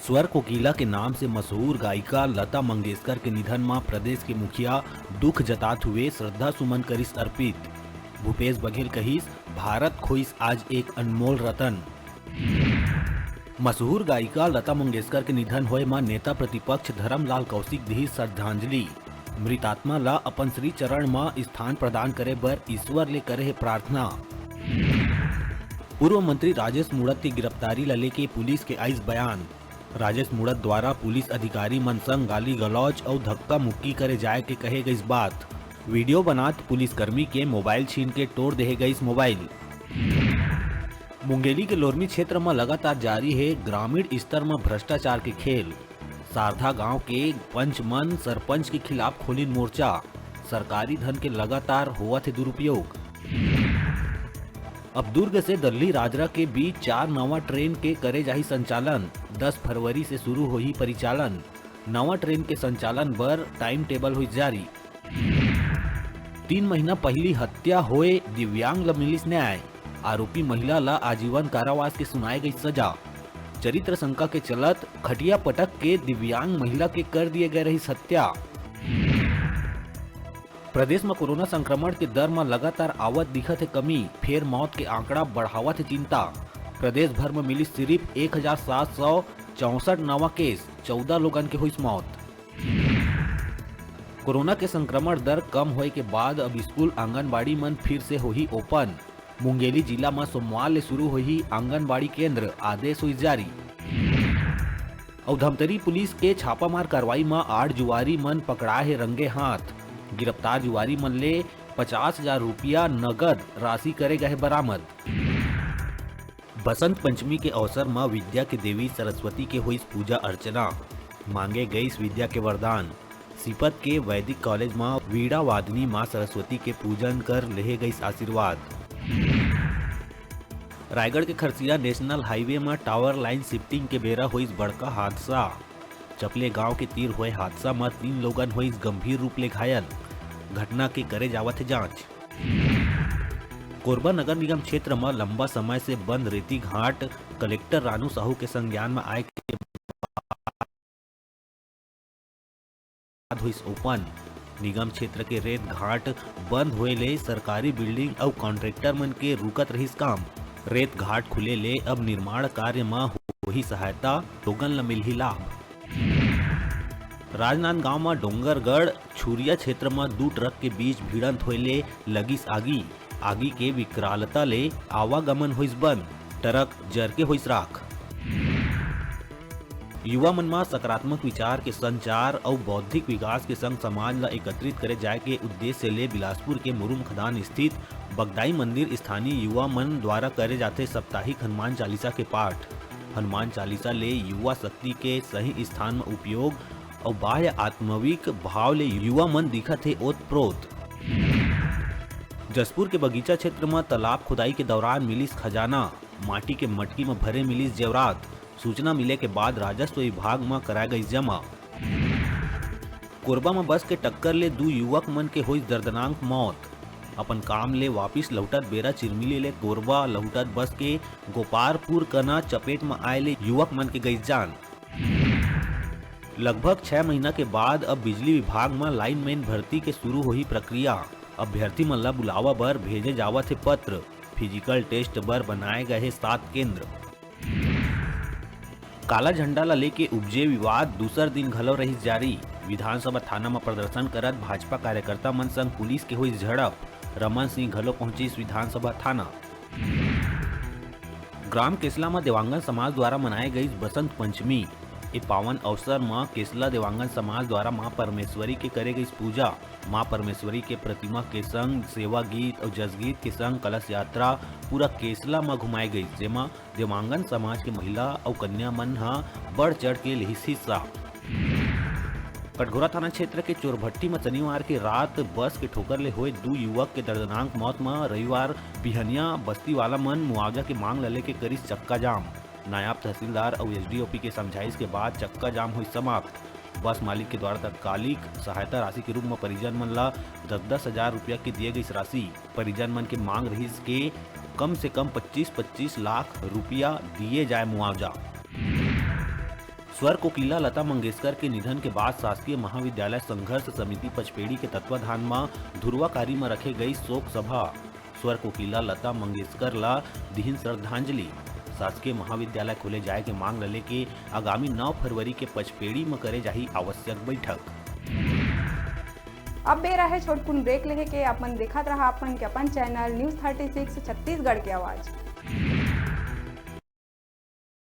स्वर कोकिला के नाम से मशहूर गायिका लता मंगेशकर के निधन में प्रदेश के मुखिया दुख जतात हुए श्रद्धा सुमन करिस अर्पित। भूपेश बघेल कहिस, भारत खोइस आज एक अनमोल रतन। मशहूर गायिका लता मंगेशकर के निधन होए में नेता प्रतिपक्ष धर्मलाल कौशिक दी श्रद्धांजलि। मृतात्मा ला अपन श्री चरण में स्थान प्रदान करे बर ईश्वर ले करे है प्रार्थना। पूर्व मंत्री राजेश मूणत की गिरफ्तारी ला लेके पुलिस के आइस बयान। राजेश मूणत द्वारा पुलिस अधिकारी मन संग गाली गलौज और धक्का मुक्की करे जाए के कहे गई बात। वीडियो बनात पुलिसकर्मी के मोबाइल छीन के तोड़ दे गई मोबाइल। मुंगेली के लोरमी क्षेत्र में लगातार जारी है ग्रामीण स्तर में भ्रष्टाचार के खेल। सारधा गांव के पंच मन सरपंच के खिलाफ खोली मोर्चा। सरकारी धन के लगातार हुआ थे दुरुपयोग। अब दुर्ग से दिल्ली राजरा के बीच 4 नवा ट्रेन के करे जाही संचालन। 10 फरवरी से शुरू हुई परिचालन। नवा ट्रेन के संचालन बर टाइम टेबल हुई जारी। 3 महीना पहली हत्या होए दिव्यांग ला मिलिस न्याय। आरोपी महिला ला आजीवन कारावास के सुनाई गई सजा। चरित्र शंका के चलत खटिया पटक के दिव्यांग महिला के कर दिए गए रही हत्या। प्रदेश में कोरोना संक्रमण के दर में लगातार आवत दिखत है कमी। फिर मौत के आंकड़ा बढ़ावत है चिंता। प्रदेश भर में मिली सिर्फ 1764 नवा केस, 14 लोगन के हुई मौत। कोरोना के संक्रमण दर कम होए के बाद अब स्कूल आंगनबाड़ी मन फिर से होही ओपन। मुंगेली जिला में सोमवार ले शुरू हुई आंगनबाड़ी केंद्र, आदेश हुई जारी। और धमतरी पुलिस के छापामार कार्रवाई में 8 जुआरी मन पकड़ा है रंगे हाथ। गिरफ्तार जुआरी मन ले 50,000 रुपया नगद राशि करे गए बरामद। बसंत पंचमी के अवसर में विद्या के देवी सरस्वती के हुई पूजा अर्चना। मांगे गई विद्या के वरदान। सीपत के वैदिक कॉलेज में वीणा वादनी मां सरस्वती के पूजन कर ले गई आशीर्वाद। रायगढ़ के खरसिया नेशनल हाईवे में टावर लाइन शिफ्टिंग के बेरा हुई बड़का हादसा। चपले गांव के तीर हुए हादसा में 3 लोगन हुई गंभीर रूप ले घायल। घटना के करे जावत है जांच। कोरबा नगर निगम क्षेत्र में लंबा समय से बंद रेती घाट कलेक्टर रानू साहू के संज्ञान में आए के बाद हुई ओपन। निगम क्षेत्र के रेत घाट बंद हुए ले सरकारी बिल्डिंग और कॉन्ट्रैक्टर मन के रुकत रही काम। रेत घाट खुले ले अब निर्माण कार्य में हुई सहायता, लोगन ला मिल ही लाभ। राजनांदगांव में डोंगरगढ़ छुरिया क्षेत्र में 2 ट्रक के बीच भिड़ंत होले लगिस आगी। आगी के विकरालता ले आवागमन हुई बंद। ट्रक जर के हुई राख। युवा मन में सकारात्मक विचार के संचार और बौद्धिक विकास के संग समाज ला एकत्रित करे जाए के उद्देश्य ले बिलासपुर के मुरुम खदान स्थित बगदाई मंदिर स्थानीय युवा मन द्वारा करे जाते साप्ताहिक हनुमान चालीसा के पाठ। हनुमान चालीसा ले युवा शक्ति के सही स्थान में उपयोग और बाह्य आत्मविक भाव ले युवा मन दिखत है ओतप्रोत। जसपुर के बगीचा क्षेत्र में तालाब खुदाई के दौरान मिलिस खजाना। माटी के मटकी में भरे मिलिस जेवरात। सूचना मिले के बाद राजस्व विभाग में कराया गई जमा। कोरबा में बस के टक्कर ले 2 युवक मन के हुई दर्दनाक मौत। अपन काम ले वापिस लौटत बेरा चिरमिली ले कोरबा लौटत बस के गोपालपुर कना चपेट में आए ले युवक मन के गई जान। लगभग 6 महीना के बाद अब बिजली विभाग में लाइनमैन भर्ती के शुरू हुई प्रक्रिया। अभ्यर्थी मन ला बुलावा बर भेजे जावत है पत्र। फिजिकल टेस्ट बर बनाए गए हैं 7 केंद्र। काला झंडा ला लेके उपजे विवाद दूसर दिन घलो रही जारी। विधानसभा थाना में प्रदर्शन करत भाजपा कार्यकर्ता मन संग पुलिस के हुई झड़प। रमन सिंह घलो पहुंची विधानसभा थाना। ग्राम केसला में देवांगन समाज द्वारा मनाई गई बसंत पंचमी। इस पावन अवसर में केसला देवांगन समाज द्वारा मां परमेश्वरी के करे गई पूजा। मां परमेश्वरी के प्रतिमा के संग सेवा गीत और जसगीत के संग कलश यात्रा पूरा केसला में घुमाई गई, जेमा देवांगन समाज के महिला और कन्या मन बढ़ चढ़ के लिहिस हिस्सा। कटघोरा थाना क्षेत्र के चोरभट्टी में शनिवार की रात बस के ठोकर ले हुए 2 युवक के दर्दनाक मौत में रविवार बिहनिया बस्ती वाला मन मुआवजा की मांग ले के करिस चक्का जाम। नायब तहसीलदार और एसडीओपी के समझाइश के बाद चक्का जाम हुई समाप्त। बस मालिक के द्वारा तत्कालिक सहायता राशि के रूप में परिजन मन ला 10-10 हजार रुपया की दिए गई राशि। परिजन मन के मांग रही के कम से कम 25-25 लाख रुपया दिए जाए मुआवजा। स्वर कोकिला लता मंगेशकर के निधन के बाद शासकीय महाविद्यालय संघर्ष समिति पचपेड़ी के तत्वाधान में धुरवाकारी में रखे गई शोक सभा। स्वर कोकिला लता मंगेशकर ला दिहिन श्रद्धांजलि। शासकीय महाविद्यालय खोले जाए के मांग रहे के आगामी 9 फरवरी के पचपेड़ी में करे जाही आवश्यक बैठक। अब बेरा है छोटकुन ब्रेक लेके अपन देखत रहा अपन चैनल न्यूज़ 36 छत्तीसगढ़ के आवाज।